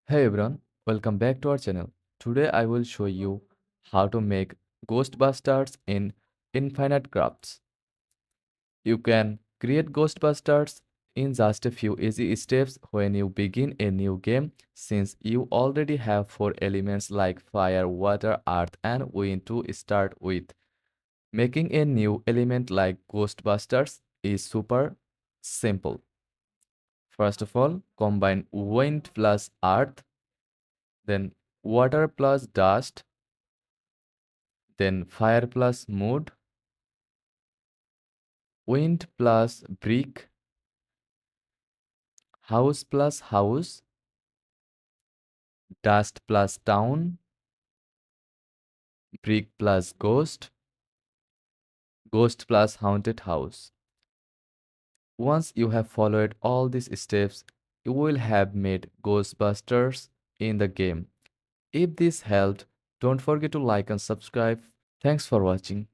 Hey everyone, welcome back to our channel. Today I will show you how to make Ghostbusters in Infinite Crafts. You can create Ghostbusters in just a few easy steps when you begin a new game since you already have four elements like fire, water, earth and wind to start with. Making a new element like Ghostbusters is super simple. First of all, combine wind plus earth, then water plus dust, then fire plus mood, wind plus brick, house plus house, dust plus town, brick plus ghost, ghost plus haunted house. Once you have followed all these steps, you will have made Ghostbusters in the game. If this helped, don't forget to like and subscribe. Thanks for watching.